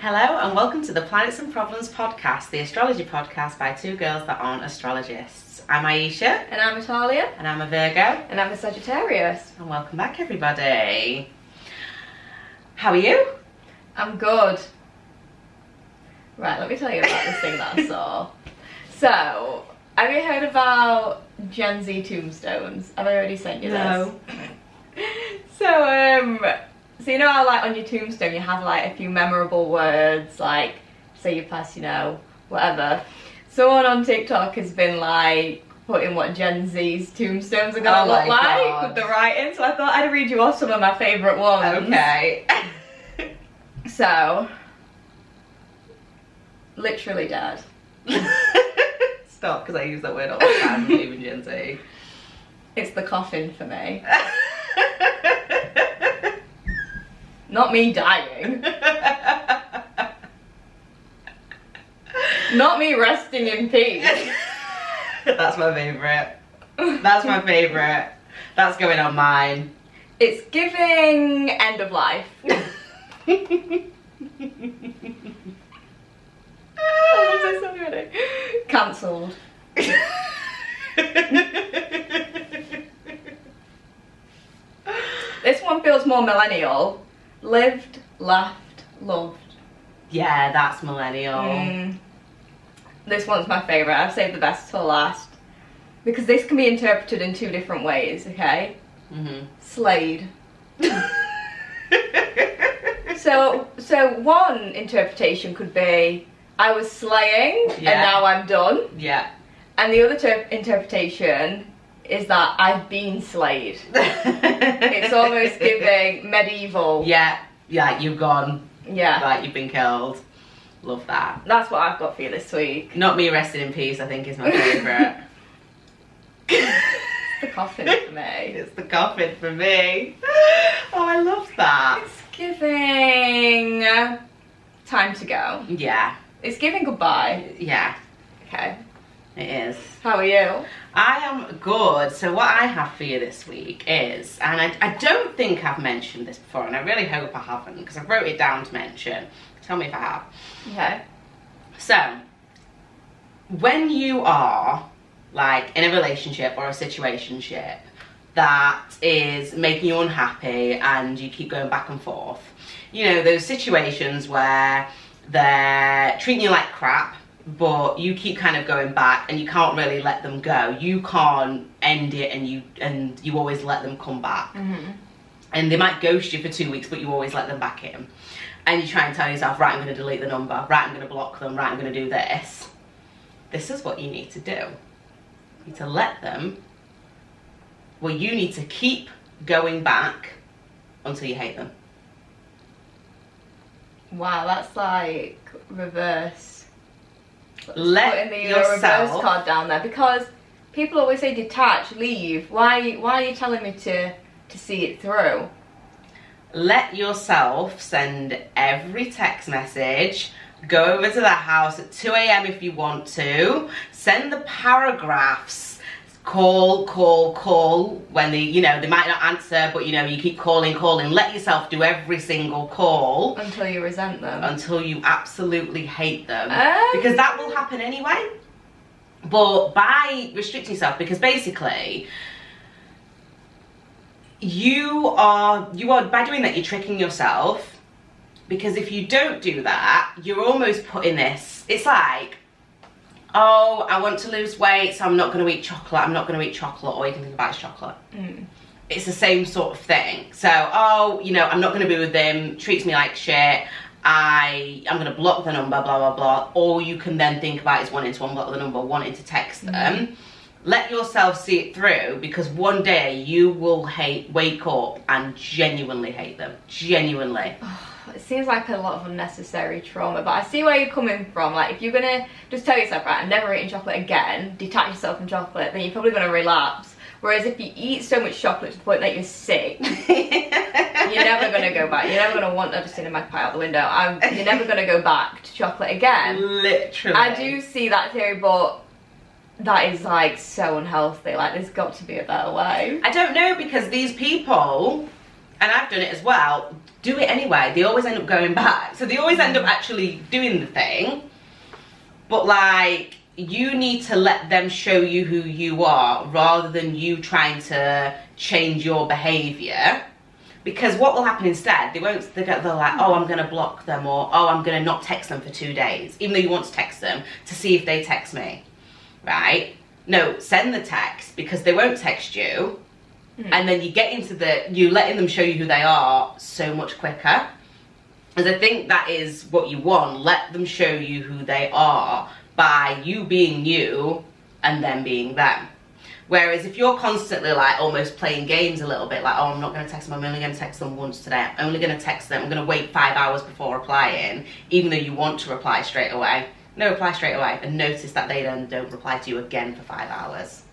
Hello and welcome to the Planets and Problems podcast, the astrology podcast by two girls that aren't astrologists. I'm Ayesha. And I'm Atalia. And I'm a Virgo. And I'm a Sagittarius. And welcome back everybody. How are you? I'm good. Right, let me tell you about this thing that I saw. So, have you heard about GENZ Tombstones? Have I already sent you this? No. So you know how like on your tombstone you have like a few memorable words, like say you pass, you know, whatever. Someone on TikTok has been like putting what Gen Z's tombstones are gonna look like with the writing, so I thought I'd read you off some of my favourite ones. Okay. So, literally dead. Stop, because I use that word all the time, not even Gen Z. It's the coffin for me. Not me dying. Not me resting in peace. That's my favourite. That's my favourite. That's going on mine. It's giving end of life. Oh, I'm so sorry. Cancelled. This one feels more millennial. Lived, laughed, loved. Yeah, that's millennial. This one's my favourite. I've saved the best till last. Because this can be interpreted in two different ways, okay? Slayed. So one interpretation could be, I was slaying and now I'm done. Yeah. And the other interpretation is that I've been slayed. It's almost giving medieval. Yeah, you've gone. Yeah. Like you've been killed. Love that. That's what I've got for you this week. Not me resting in peace, I think is my favourite. It's the coffin for me. It's the coffin for me. Oh, I love that. It's giving time to go. Yeah. It's giving goodbye. Yeah. Okay. It is. How are you? I am good. So what I have for you this week is, and I don't think I've mentioned this before, and I really hope I haven't, because I wrote it down to mention. Tell me if I have. Okay. So, when you are, like, in a relationship or a situationship that is making you unhappy and you keep going back and forth, you know, those situations where they're treating you like crap, but you keep kind of going back and you can't really let them go. You can't end it and you always let them come back. And they might ghost you for 2 weeks, but you always let them back in. And you try and tell yourself, right, I'm going to delete the number, right, I'm going to block them, right, I'm going to do this. This is what you need to do. You need to let them, well, you need to keep going back until you hate them. Wow, that's like reverse. Let putting the yourself reverse card down there, because people always say detach, leave. Why are you telling me to see it through? Let yourself send every text message, go over to the house at 2 AM if you want to, send the paragraphs, call when they, you know, they might not answer, but you know, you keep calling, let yourself do every single call. Until you resent them. Until you absolutely hate them. Because that will happen anyway. But by restricting yourself, because basically, you are by doing that, you're tricking yourself, because if you don't do that, you're almost putting this, it's like, oh, I want to lose weight, so I'm not going to eat chocolate, all you can think about is chocolate. It's the same sort of thing. So, oh, you know, I'm not going to be with them, treats me like shit, I'm going to block the number, blah, blah, blah. All you can then think about is wanting to unblock the number, wanting to text them. Let yourself see it through, because one day you will wake up and genuinely hate them. Genuinely. It seems like a lot of unnecessary trauma, but I see where you're coming from. Like, if you're gonna just tell yourself, right, I'm never eating chocolate again, detach yourself from chocolate, then you're probably gonna relapse. Whereas if you eat so much chocolate to the point that you're sick, you're never gonna go back. You're never gonna want, I've just seen a magpie out the window. You're never gonna go back to chocolate again. Literally. I do see that theory, but that is like so unhealthy. Like, there's got to be a better way. I don't know, because these people and I've done it as well, do it anyway. They always end up going back. So they always end up actually doing the thing. But like, you need to let them show you who you are rather than you trying to change your behaviour. Because what will happen instead, they're like, oh, I'm going to block them, or oh, I'm going to not text them for 2 days, even though you want to text them to see if they text me, right? No, send the text because they won't text you. And then you get into you letting them show you who they are so much quicker. Because I think that is what you want. Let them show you who they are by you being you and them being them. Whereas if you're constantly like almost playing games a little bit, like, oh, I'm not going to text them, I'm only going to text them once today, I'm only going to text them, I'm going to wait 5 hours before replying, even though you want to reply straight away. No, reply straight away and notice that they then don't reply to you again for 5 hours.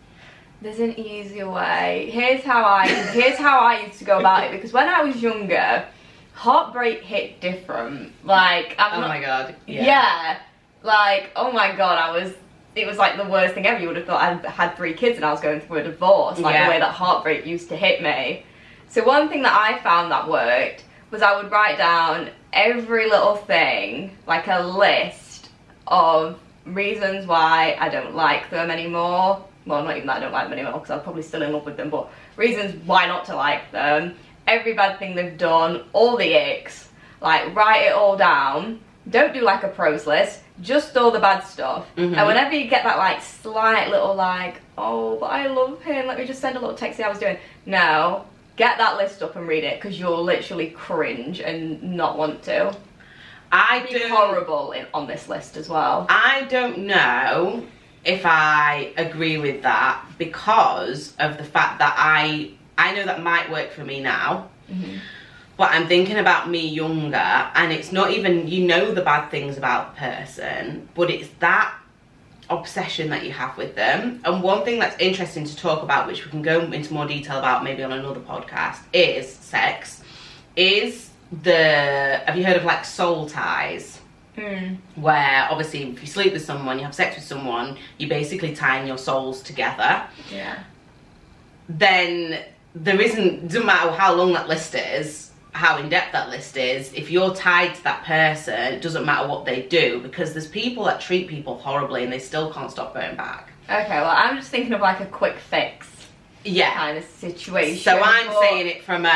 There's an easier way. Here's how I used to go about it, because when I was younger, heartbreak hit different. Like, my god. Yeah. Like, oh my god, it was like the worst thing ever. You would have thought I had 3 kids and I was going through a divorce, like the way that heartbreak used to hit me. So one thing that I found that worked was I would write down every little thing, like a list of reasons why I don't like them anymore. Well, not even that I don't like them anymore, because I'm probably still in love with them, but reasons why not to like them, every bad thing they've done, all the icks, like write it all down. Don't do like a pros list, just all the bad stuff. And whenever you get that like slight little like, oh, but I love him, let me just send a little text, see how I was doing. No, get that list up and read it, because you'll literally cringe and not want to. I'd be horrible on this list as well. I don't know if I agree with that, because of the fact that I know that might work for me now. But I'm thinking about me younger, and it's not even, you know, the bad things about the person, but it's that obsession that you have with them. And one thing that's interesting to talk about, which we can go into more detail about maybe on another podcast, is sex. Have you heard of like soul ties? Where obviously if you sleep with someone, you have sex with someone, you're basically tying your souls together. Then doesn't matter how long that list is, how in-depth that list is, if you're tied to that person, it doesn't matter what they do, because there's people that treat people horribly and they still can't stop going back. Okay, well, I'm just thinking of like a quick fix kind of situation. So I'm saying it from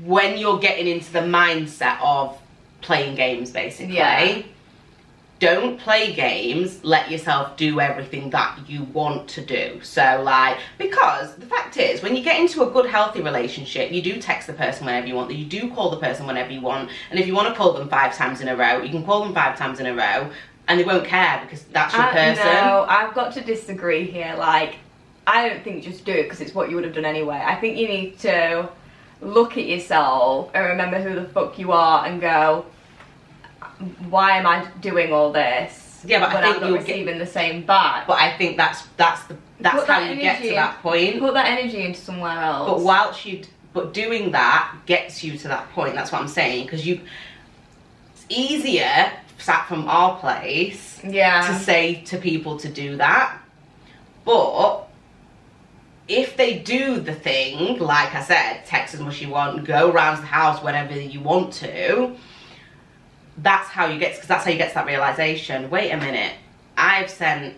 when you're getting into the mindset of playing games, basically. Don't play games, let yourself do everything that you want to do. So like, because the fact is, when you get into a good healthy relationship, you do text the person whenever you want, you do call the person whenever you want, and if you want to call them 5 times in a row, you can call them 5 times in a row and they won't care, because that's your person. No, I've got to disagree here. Like, I don't think just do it because it's what you would have done anyway. I think you need to look at yourself and remember who the fuck you are and go, why am I doing all this? Yeah, but I think I'm not receiving the same back. But I think that's how you get to that point. Put that energy into somewhere else. But doing that gets you to that point. That's what I'm saying, because it's easier sat from our place to say to people to do that. But if they do the thing, like I said, text as much as you want, go around the house whenever you want to, that's how you get to that realization. Wait a minute, I've sent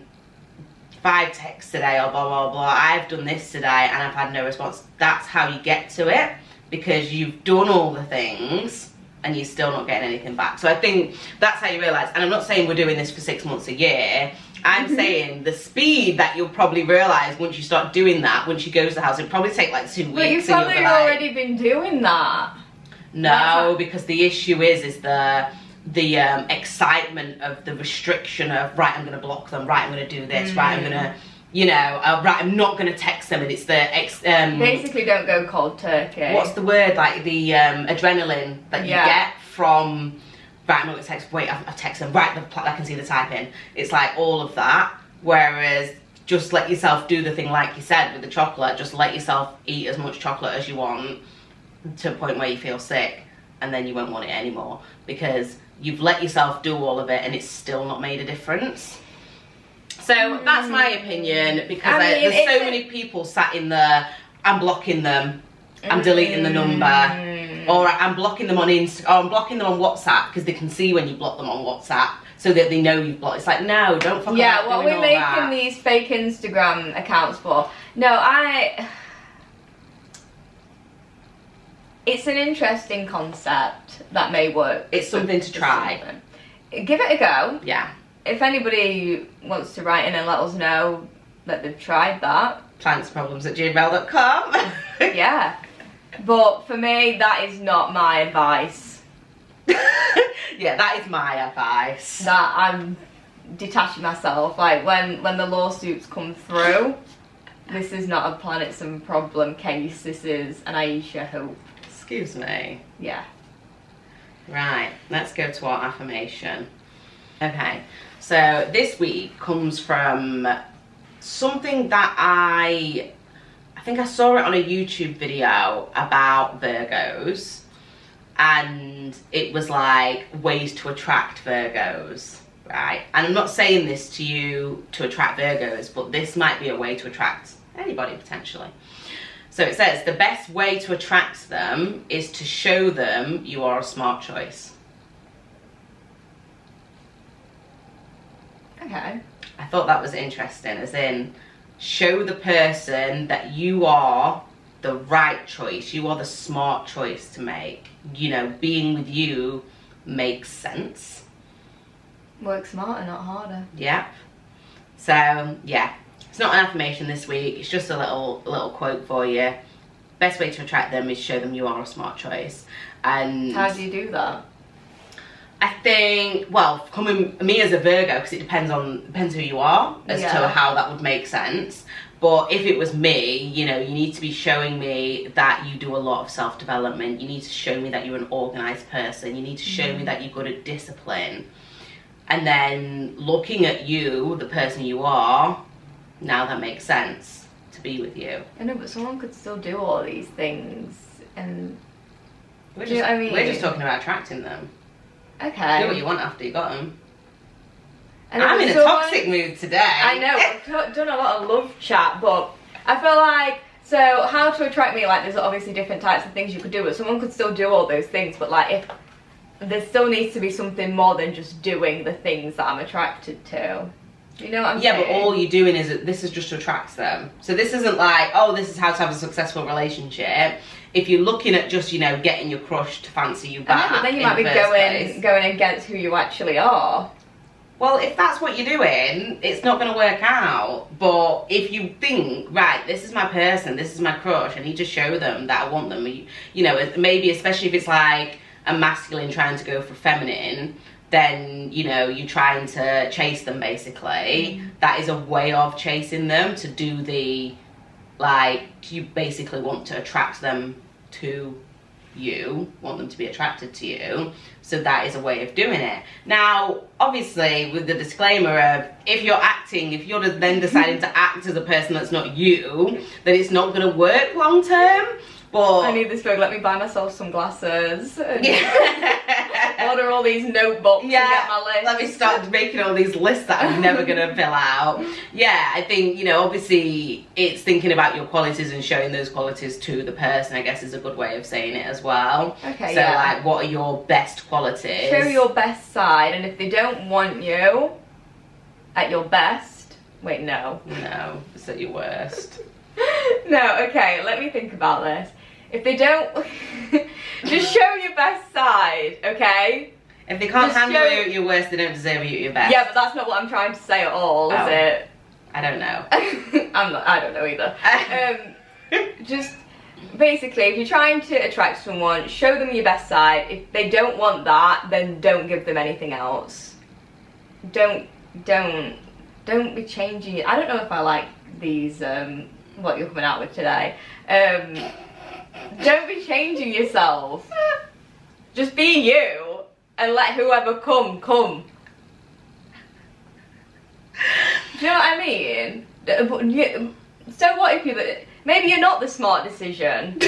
5 texts today, or blah blah blah, I've done this today and I've had no response. That's how you get to it, because you've done all the things and you're still not getting anything back. So I think that's how you realize. And I'm not saying we're doing this for 6 months, a year. I'm saying the speed that you'll probably realize once you start doing that, once you go to the house, it'll probably take like 2 weeks. But you've probably already been doing that. No, because the issue is the excitement of the restriction of, right, I'm going to block them, right, I'm going to do this, right, I'm going to, right, I'm not going to text them, and it's the basically don't go cold turkey. What's the word, like the adrenaline that you get from, right, I'm not going to text, wait, I've texted them, right, I can see the typing. It's like all of that, whereas just let yourself do the thing, like you said with the chocolate, just let yourself eat as much chocolate as you want to a point where you feel sick, and then you won't want it anymore, because you've let yourself do all of it and it's still not made a difference. So that's my opinion, because there's so many people sat in there, I'm blocking them, I'm deleting the number, or I'm blocking them on or I'm blocking them on WhatsApp because they can see when you block them on WhatsApp, so that they know you've blocked. It's like, no, don't fuck yeah, about what doing we're all making that. these fake Instagram accounts for. No, it's an interesting concept that may work. It's something to try. Give it a go. Yeah. If anybody wants to write in and let us know that they've tried that. planetsandproblems@gmail.com. Yeah. But for me, that is not my advice. Yeah, that is my advice. That I'm detaching myself. Like, when the lawsuits come through, this is not a Planets and Problem case. This is an Ayesha hope. Excuse me. Yeah. Right, let's go to our affirmation. Okay, so this week comes from something that I think I saw it on a YouTube video about Virgos, and it was like ways to attract Virgos, right? And I'm not saying this to you to attract Virgos, but this might be a way to attract anybody potentially. So it says the best way to attract them is to show them you are a smart choice. Okay. I thought that was interesting, as in show the person that you are the right choice, you are the smart choice to make. You know, being with you makes sense. Work smarter, not harder. Yep. So yeah, it's not an affirmation this week, it's just a little quote for you. Best way to attract them is show them you are a smart choice. And how do you do that? I think, well, coming me as a Virgo, because it depends who you are as to how that would make sense. But if it was me, you know, you need to be showing me that you do a lot of self-development. You need to show me that you're an organised person. You need to show me that you're good at discipline. And then looking at you, the person you are, now that makes sense to be with you. I know, but someone could still do all these things, and We're do you know what I mean? We're just talking about attracting them. Okay. Do what you want after you got them. And I'm in a toxic mood today. I know, we've done a lot of love chat, but I feel like, so how to attract me, like, there's obviously different types of things you could do, but someone could still do all those things, but like, if there still needs to be something more than just doing the things that I'm attracted to. Do you know what I'm saying? Yeah, but all you're doing is, this is just to attract them. So this isn't like, oh, this is how to have a successful relationship. If you're looking at just, you know, getting your crush to fancy you back, but then you might be going against who you actually are. Well, if that's what you're doing, it's not going to work out. But if you think, right, this is my person, this is my crush, I need to show them that I want them. You know, maybe especially if it's like a masculine trying to go for feminine, then, you know, you're trying to chase them basically. That is a way of chasing them, to do the, like, you basically want to attract them to you, want them to be attracted to you. So that is a way of doing it. Now, obviously, with the disclaimer of, if you're then deciding to act as a person that's not you, then it's not going to work long term. But I need this book, let me buy myself some glasses. Order all these notebooks and get my list. Let me start making all these lists that I'm never going to fill out. Yeah, I think, you know, obviously it's thinking about your qualities and showing those qualities to the person, I guess, is a good way of saying it as well. Okay, so, like, what are your best qualities? Show your best side, and if they don't want you at your best, wait, no. No, it's at your worst. No, okay, let me think about this. If they don't, just show your best side, okay? If they can't Just handle you at your worst, they don't deserve you at your best. Yeah, but that's not what I'm trying to say at all, is it? I don't know. I don't know either. Just basically, if you're trying to attract someone, show them your best side. If they don't want that, then don't give them anything else. Don't be changing it. I don't know if I like these, what you're coming out with today. Don't be changing yourself. Just be you and let whoever come. Do you know what I mean? So what if maybe you're not the smart decision?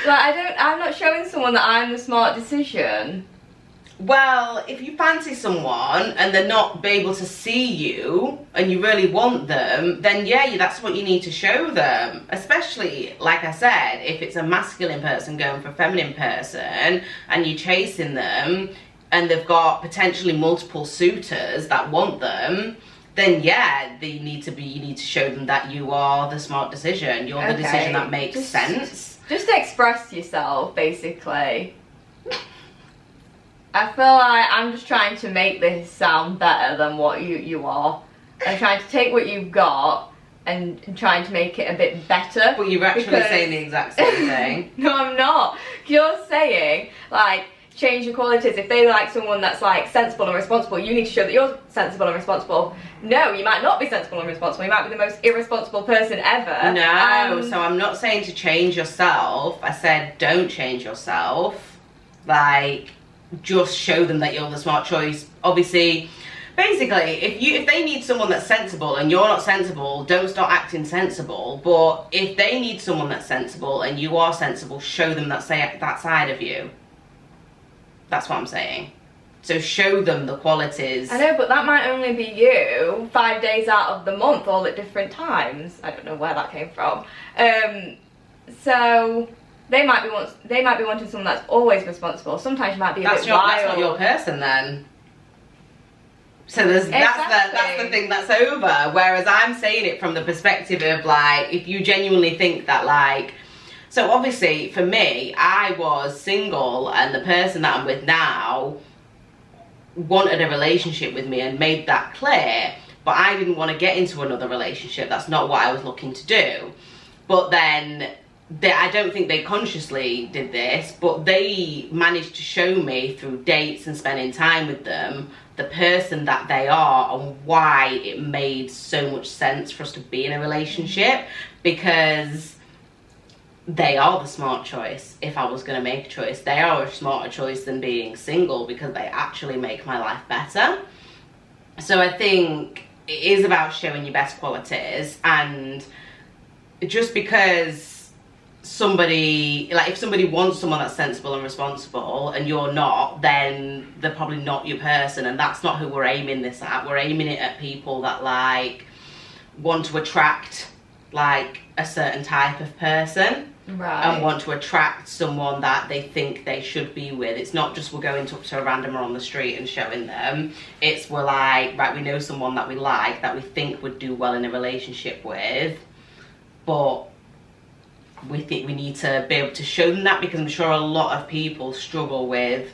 Like, I'm not showing someone that I'm the smart decision. Well, if you fancy someone and they're not able to see you and you really want them, then yeah, that's what you need to show them. Especially, like I said, if it's a masculine person going for a feminine person and you're chasing them and they've got potentially multiple suitors that want them, then yeah, you need to show them that you are the smart decision. You're the decision that makes sense. Just express yourself, basically. I feel like I'm just trying to make this sound better than what you are. I'm trying to take what you've got and trying to make it a bit better. But you're actually saying the exact same thing. No, I'm not. You're saying, like, change your qualities. If they like someone that's, like, sensible and responsible, you need to show that you're sensible and responsible. No, you might not be sensible and responsible. You might be the most irresponsible person ever. No, so I'm not saying to change yourself. I said don't change yourself. Like, just show them that you're the smart choice. Obviously, basically, if they need someone that's sensible and you're not sensible, don't start acting sensible. But if they need someone that's sensible and you are sensible, show them that side of you. That's what I'm saying. So show them the qualities. I know, but that might only be you 5 days out of the month, all at different times. I don't know where that came from. So they might be wanting someone that's always responsible. Sometimes you might be a bit wild. That's not your person then. So that's the thing that's over. Whereas I'm saying it from the perspective of, like, if you genuinely think that, like, so obviously for me, I was single and the person that I'm with now wanted a relationship with me and made that clear, but I didn't want to get into another relationship. That's not what I was looking to do. But then I don't think they consciously did this, but they managed to show me through dates and spending time with them the person that they are and why it made so much sense for us to be in a relationship, because they are the smart choice. If I was going to make a choice, they are a smarter choice than being single, because they actually make my life better. So I think it is about showing your best qualities, and just because somebody, like, if somebody wants someone that's sensible and responsible and you're not, then they're probably not your person, and that's not who we're aiming this at. We're aiming it at people that, like, want to attract, like, a certain type of person. Right. And want to attract someone that they think they should be with. It's not just we're going up to a randomer on the street and showing them. It's we're like, right, we know someone that we like, that we think would do well in a relationship with, but we think we need to be able to show them that, because I'm sure a lot of people struggle with,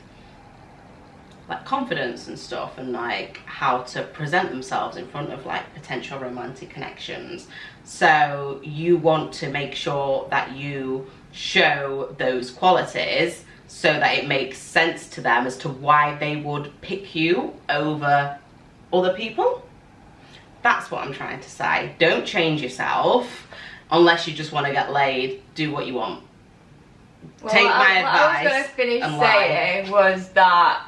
like, confidence and stuff, and, like, how to present themselves in front of, like, potential romantic connections. So you want to make sure that you show those qualities so that it makes sense to them as to why they would pick you over other people. That's what I'm trying to say. Don't change yourself unless you just want to get laid. Do what you want. Well, Take my advice. What I was going to finish saying was that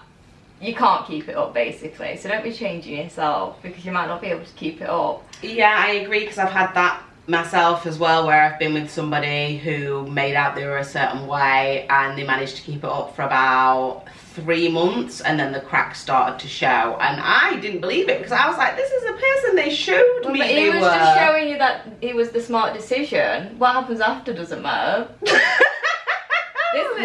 you can't keep it up, basically. So don't be changing yourself, because you might not be able to keep it up. Yeah, I agree, because I've had that myself as well, where I've been with somebody who made out they were a certain way and they managed to keep it up for about 3 months, and then the cracks started to show, and I didn't believe it, because I was like, this is the person they showed me but they he were. was just showing you that it was the smart decision. What happens after doesn't matter.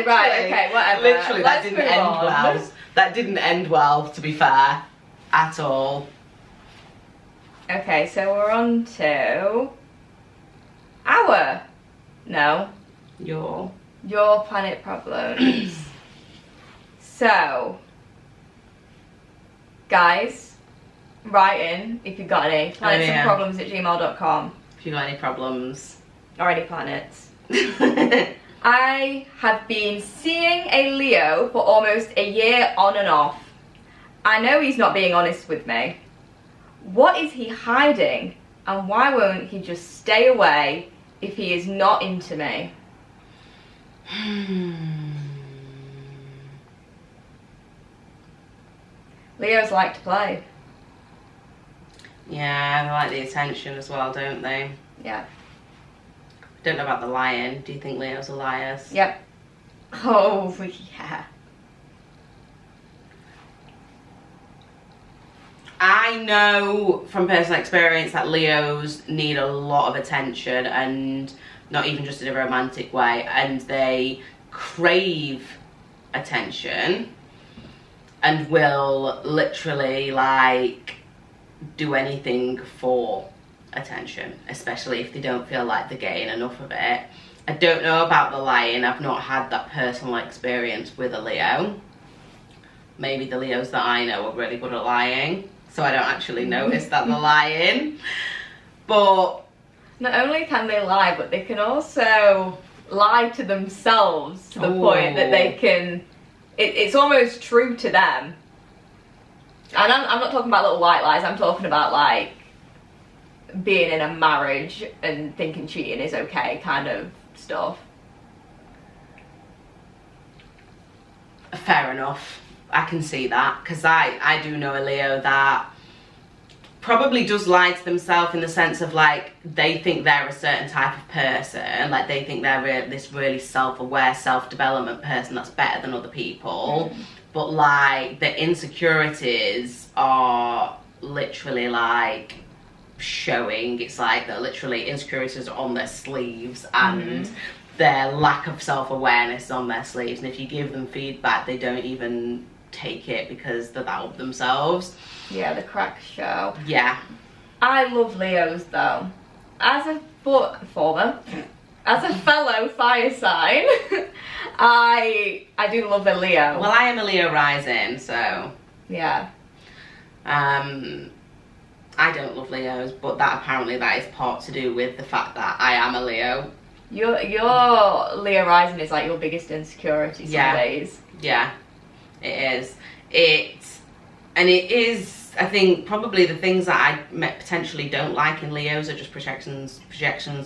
Right, okay, whatever. Literally, that didn't end well. That didn't end well, to be fair, at all. Okay, so we're on to your planet problems. So, guys, write in if you've got any. planetsandproblems@gmail.com. If you've got any problems. Or any planets. I have been seeing a Leo for almost a year on and off. I know he's not being honest with me. What is he hiding? And why won't he just stay away if he is not into me? Leos like to play. Yeah, they like the attention as well, don't they? Yeah. Don't know about the lion. Do you think Leos are liars? Yep. Oh, yeah. I know from personal experience that Leos need a lot of attention, and not even just in a romantic way, and they crave attention and will literally like do anything for attention, especially if they don't feel like they're getting enough of it. I don't know about the lying. I've not had that personal experience with a Leo. Maybe the Leos that I know are really good at lying, so I don't actually notice that they're lying. But not only can they lie, but they can also lie to themselves to the point that they can, it's almost true to them. And I'm not talking about little white lies, I'm talking about like being in a marriage and thinking cheating is okay kind of stuff. Fair enough. I can see that, because I do know a Leo that probably does lie to themselves in the sense of like they think they're a certain type of person, like they think they're this really self-aware, self-development person that's better than other people, but like the insecurities are literally like showing. It's like they're literally insecurities are on their sleeves, and their lack of self-awareness is on their sleeves, and if you give them feedback they don't even take it because they're that of themselves. Yeah, the crack show. Yeah. I love Leos though. As a fellow fire sign, I do love a Leo. Well, I am a Leo rising, so yeah. I don't love Leos, but that is part to do with the fact that I am a Leo. Your Leo rising is like your biggest insecurity some days. Yeah, it is. It is, I think, probably the things that I potentially don't like in Leos are just projections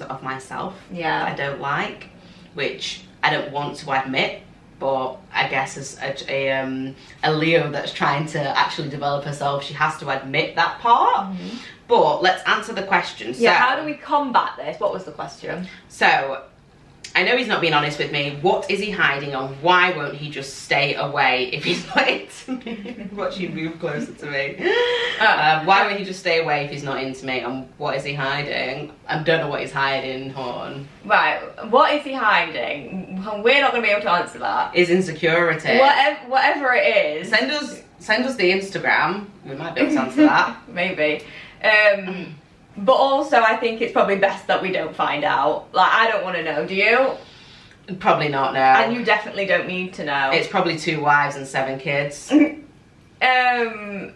of myself that I don't like, which I don't want to admit, but I guess as a Leo that's trying to actually develop herself, she has to admit that part. But let's answer the question. Yeah, how do we combat this? What was the question? So, I know he's not being honest with me. What is he hiding on? Why won't he just stay away if he's not into me? Watch you move closer to me. Why won't he just stay away if he's not into me? And what is he hiding? I don't know what he's hiding, Horn. Right, what is he hiding? We're not going to be able to answer that. Is insecurity. Whatever it is. Send us the Instagram. We might be able to answer that. Maybe. But also I think it's probably best that we don't find out. Like, I don't want to know, do you? Probably not, no. And you definitely don't need to know. It's probably 2 wives and 7 kids. Why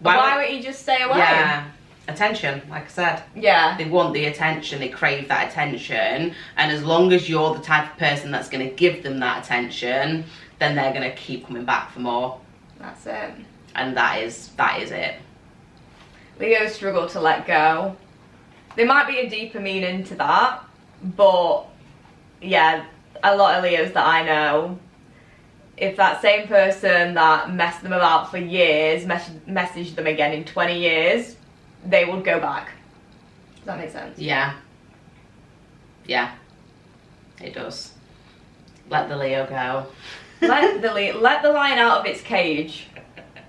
won't you just stay away? Yeah. Attention, like I said. Yeah. They want the attention, they crave that attention, and as long as you're the type of person that's going to give them that attention, then they're going to keep coming back for more. That's it. And that is it. Leos struggle to let go. There might be a deeper meaning to that, but yeah, a lot of Leos that I know, if that same person that messed them about for years messaged them again in 20 years, they would go back. Does that make sense? Yeah. Yeah. It does. Let the Leo go. Let the lion out of its cage.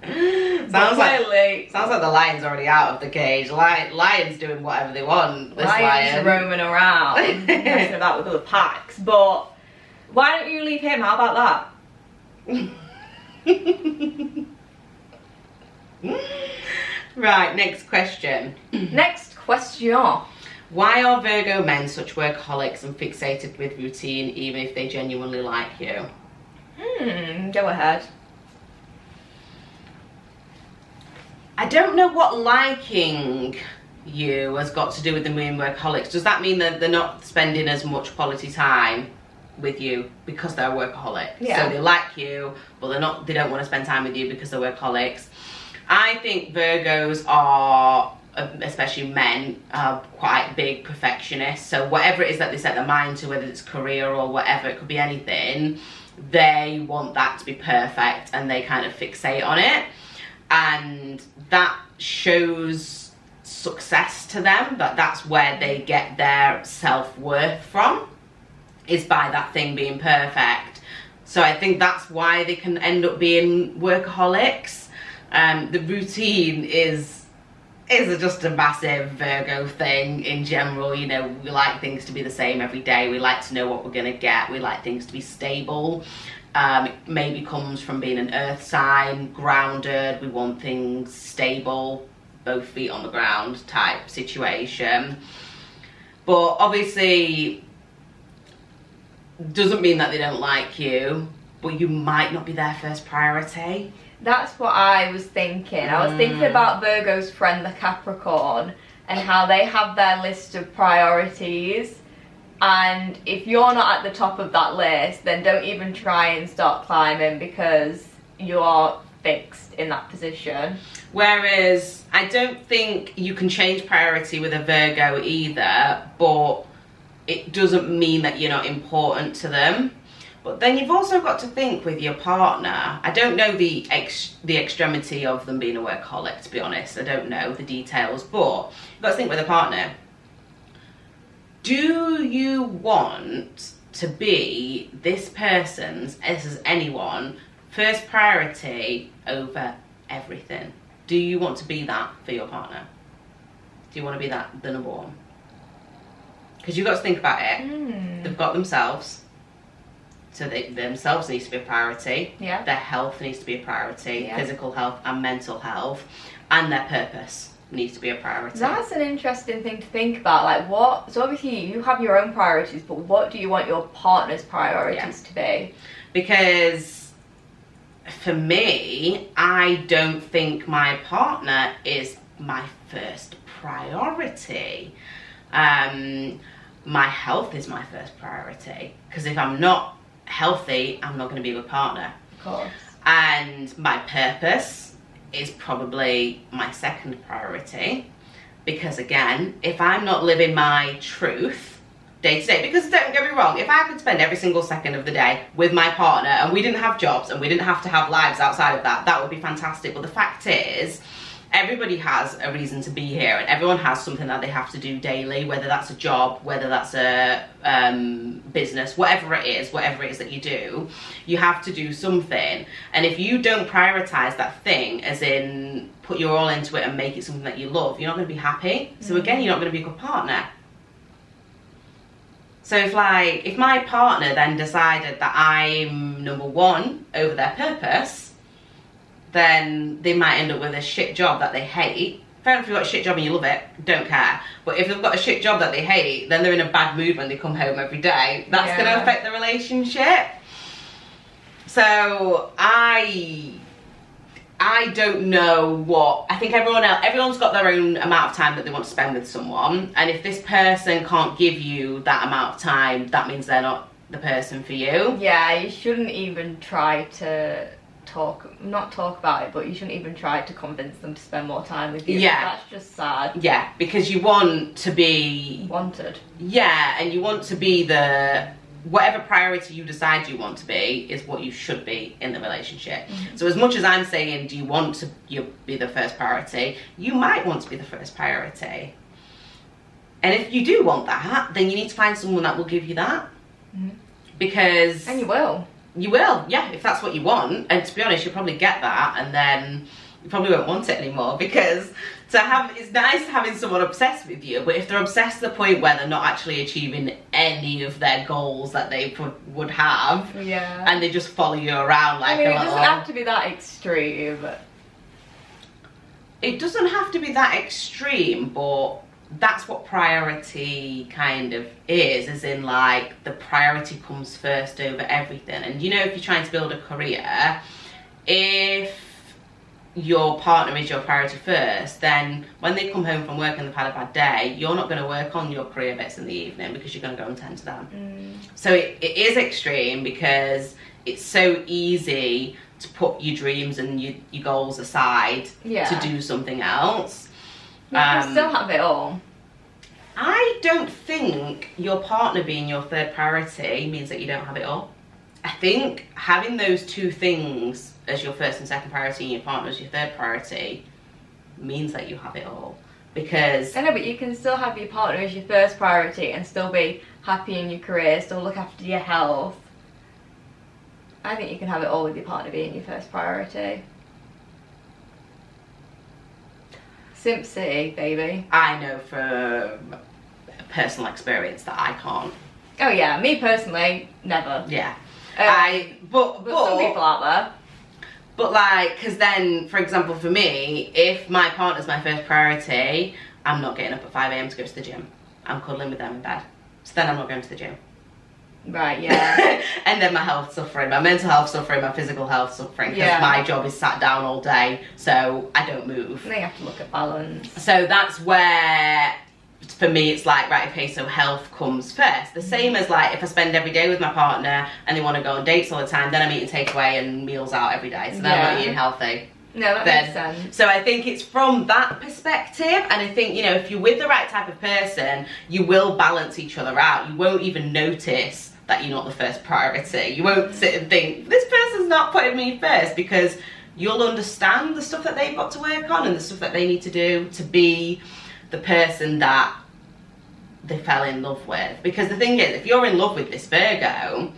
Sounds like the lion's already out of the cage. Lion's doing whatever they want. Lions are roaming around, messing about with other packs. But why don't you leave him? How about that? Right, next question. Next question. Why are Virgo men such workaholics and fixated with routine even if they genuinely like you? Go ahead. I don't know what liking you has got to do with them being workaholics. Does that mean that they're not spending as much quality time with you because they're a workaholic? Yeah. So they like you, but they don't want to spend time with you because they're workaholics. I think Virgos are, especially men, are quite big perfectionists. So whatever it is that they set their mind to, whether it's career or whatever, it could be anything, they want that to be perfect and they kind of fixate on it. And that shows success to them, that's where they get their self-worth from, is by that thing being perfect. So I think that's why they can end up being workaholics. The routine is just a massive Virgo thing in general. You know, we like things to be the same every day. We like to know what we're going to get. We like things to be stable. It maybe comes from being an earth sign, grounded. We want things stable, both feet on the ground type situation. But obviously, doesn't mean that they don't like you, but you might not be their first priority. That's what I was thinking. I was thinking about Virgo's friend, the Capricorn, and how they have their list of priorities. And if you're not at the top of that list, then don't even try and start climbing, because you're fixed in that position. Whereas I don't think you can change priority with a Virgo either, but it doesn't mean that you're not important to them. But then you've also got to think with your partner. I don't know the extremity of them being a workaholic, to be honest. I don't know the details, but you've got to think with a partner. Do you want to be this person's, this is anyone, first priority over everything? Do you want to be that for your partner? Do you want to be that, the number one? Because you've got to think about it. They've got themselves. So themselves needs to be a priority. Yeah. Their health needs to be a priority. Yeah. Physical health and mental health. And their purpose needs to be a priority. That's an interesting thing to think about. Like, what? So obviously you have your own priorities, but what do you want your partner's priorities to be? Because for me, I don't think my partner is my first priority. My health is my first priority. Because if I'm not healthy, I'm not going to be a good partner. Of course. And my purpose is probably my second priority, because again, if I'm not living my truth day to day, because don't get me wrong, if I could spend every single second of the day with my partner and we didn't have jobs and we didn't have to have lives outside of that, that would be fantastic. But the fact is, everybody has a reason to be here, and everyone has something that they have to do daily, whether that's a job, whether that's a business, whatever it is that you do, you have to do something. And if you don't prioritize that thing, as in put your all into it and make it something that you love, you're not going to be happy. So again, you're not going to be a good partner. So if my partner then decided that I'm number one over their purpose, then they might end up with a shit job that they hate. Fair enough, if you've got a shit job and you love it, don't care. But if they've got a shit job that they hate, then they're in a bad mood when they come home every day. That's going to affect the relationship. So I don't know what, I think everyone's got their own amount of time that they want to spend with someone. And if this person can't give you that amount of time, that means they're not the person for you. Yeah, you shouldn't even try to not talk about it, but you shouldn't even try to convince them to spend more time with you. Yeah. That's just sad. Yeah, because you want to be wanted. Yeah, and you want to be whatever priority you decide you want to be is what you should be in the relationship. So as much as I'm saying, do you want to be the first priority, you might want to be the first priority. And if you do want that, then you need to find someone that will give you that. Because... And you will. You will, yeah, if that's what you want. And to be honest, you'll probably get that, and then you probably won't want it anymore, because it's nice having someone obsessed with you, but if they're obsessed to the point where they're not actually achieving any of their goals that they would have, and they just follow you around like it doesn't have to be that extreme. It doesn't have to be that extreme, but that's what priority kind of is, as in like the priority comes first over everything. And you know, if you're trying to build a career, if your partner is your priority first, then when they come home from work and they've had a bad day, you're not going to work on your career bits in the evening, because you're going to go and tend to them. So it is extreme, because it's so easy to put your dreams and your goals aside to do something else. You can still have it all. I don't think your partner being your third priority means that you don't have it all. I think having those two things as your first and second priority and your partner as your third priority means that you have it all. Because... I know, but you can still have your partner as your first priority and still be happy in your career, still look after your health. I think you can have it all with your partner being your first priority. Simp City, baby. I know from personal experience that I can't. Oh yeah, me personally, never. Yeah. But some people out there. But like, because then, for example, for me, if my partner's my first priority, I'm not getting up at 5 a.m. to go to the gym. I'm cuddling with them in bed. So then I'm not going to the gym. Right, yeah. And then my health suffering, my mental health suffering, my physical health suffering, because my job is sat down all day, so I don't move. They have to look at balance. So that's where, for me, it's like, right, okay, so health comes first. The same as like, if I spend every day with my partner and they want to go on dates all the time, then I'm eating takeaway and meals out every day, so then I'm not eating healthy. No, that makes sense. So I think it's from that perspective, and I think, you know, if you're with the right type of person, you will balance each other out. You won't even notice that you're not the first priority. You won't sit and think, this person's not putting me first, because you'll understand the stuff that they've got to work on and the stuff that they need to do to be the person that they fell in love with. Because the thing is, if you're in love with this Virgo,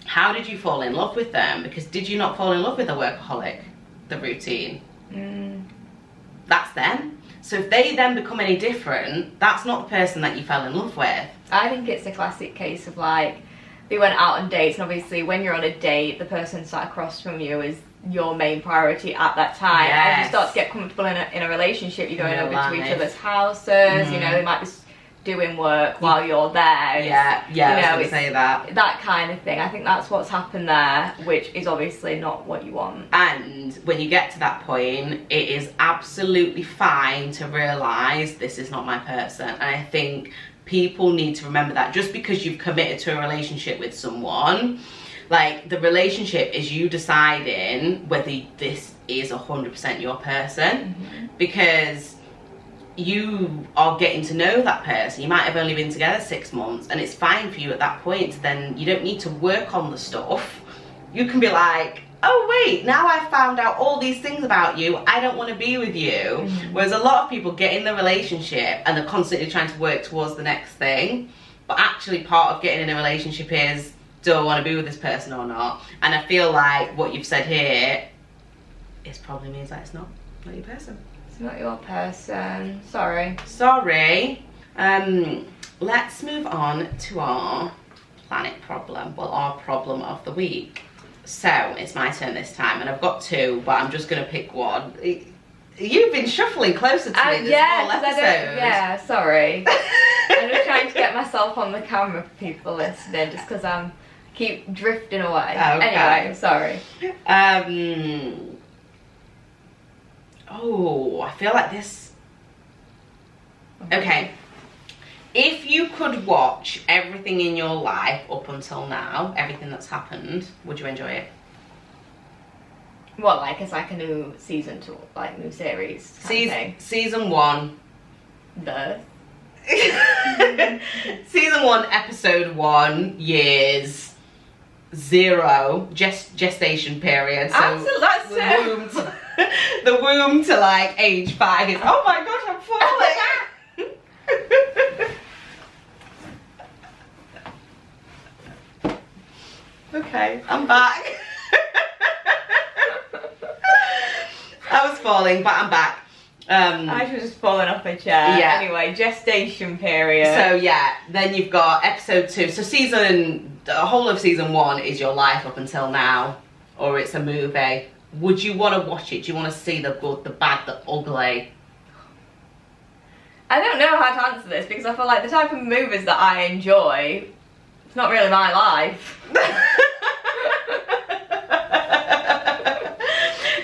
how did you fall in love with them? Because did you not fall in love with a workaholic? The routine. That's them. So if they then become any different, that's not the person that you fell in love with. I think it's a classic case of like, they went out on dates, and obviously when you're on a date, the person sat across from you is your main priority at that time. Yes. As you start to get comfortable in a relationship, you're going over to each other's houses, you know, they might be doing work while you're there. Yeah, you know, I was going to say that. That kind of thing. I think that's what's happened there, which is obviously not what you want. And when you get to that point, it is absolutely fine to realise this is not my person. And I think people need to remember that just because you've committed to a relationship with someone, like, the relationship is you deciding whether this is 100% your person. Because you are getting to know that person. You might have only been together 6 months, and it's fine for you at that point. Then you don't need to work on the stuff. You can be like, oh wait, now I've found out all these things about you, I don't want to be with you. Whereas a lot of people get in the relationship and they're constantly trying to work towards the next thing, but actually part of getting in a relationship is, do I want to be with this person or not? And I feel like what you've said here is probably means that it's not your person. Not your person. Sorry. Let's move on to our planet problem. Well, our problem of the week. So it's my turn this time, and I've got two, but I'm just gonna pick one. You've been shuffling closer to me this whole episode. Yeah, sorry. I'm just trying to get myself on the camera for people listening, just because I keep drifting away. Okay. Anyway, sorry. Oh, I feel like this. Okay. If you could watch everything in your life up until now, everything that's happened, would you enjoy it? What, like it's like a new season to like new series? Season 1. Birth. Season 1, episode 1, years 0, gestation period. So absolutely, that's the womb to like age 5 is, oh my gosh, I'm falling. Okay, I'm back. I was falling, but I'm back. I was just falling off a chair. Yeah. Anyway, gestation period. So yeah, then you've got episode 2. So the whole of season 1 is your life up until now, or it's a movie. Would you want to watch it? Do you want to see the good, the bad, the ugly? I don't know how to answer this, because I feel like the type of movies that I enjoy, it's not really my life.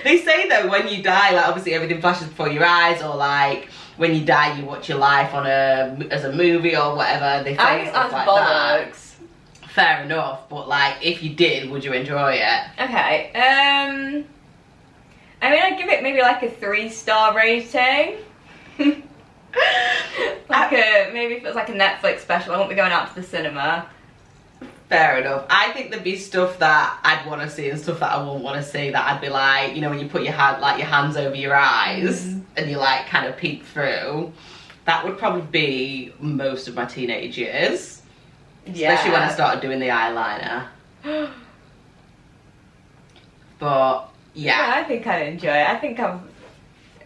They say though, when you die, like obviously everything flashes before your eyes, or like when you die you watch your life on as a movie or whatever. They say I think stuff that's like bollocks. That. Fair enough, but like if you did, would you enjoy it? Okay, I mean, I'd give it maybe like a 3-star rating. Maybe if it was like a Netflix special, I won't be going out to the cinema. Fair enough. I think there'd be stuff that I'd want to see and stuff that I wouldn't want to see, that I'd be like, you know, when you put your hands over your eyes and you like kind of peek through. That would probably be most of my teenage years. Yeah. Especially when I started doing the eyeliner. But yeah. I think I'd enjoy it. I think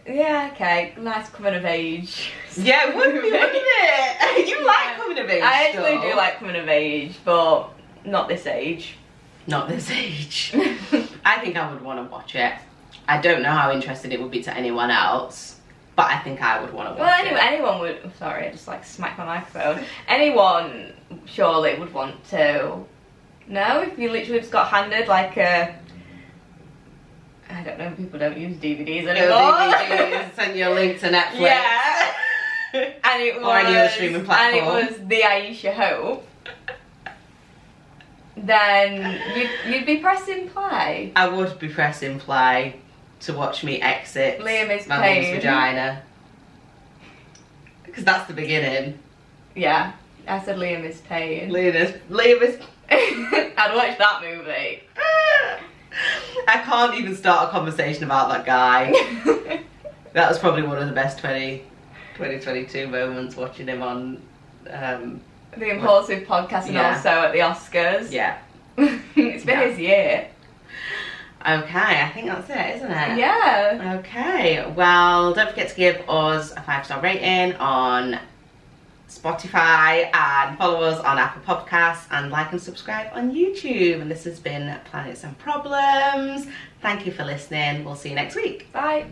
Yeah, okay, nice coming of age. Yeah, it would be, wouldn't it? You like coming of age I actually stuff. do like coming of age, but not this age. Not this age. I think I would want to watch it. I don't know how interested it would be to anyone else, but I think I would want to watch it. Well, anyone would. I'm sorry, I just like smacked my microphone. Anyone surely would want to. No, if you literally just got handed like a. I don't know, people don't use DVDs anymore. DVDs, send you a link to Netflix. Yeah. And it was, or any other streaming platform. And it was the Ayesha Hope. Then you'd be pressing play. I would be pressing play to watch me exit Liam is my pain. mum's vagina. Because that's the beginning. Yeah, I said Liam is pain. Liam is I'd watch that movie. I can't even start a conversation about that guy. That was probably one of the best 2022 moments, watching him on the Impulsive podcast and yeah. also at the Oscars. Yeah. It's been his year. Okay, I think that's it, isn't it? Yeah. Okay, well, don't forget to give us a 5-star rating on Spotify and follow us on Apple Podcasts and like and subscribe on YouTube. And this has been Planets and Problems. Thank you for listening. We'll see you next week. Bye.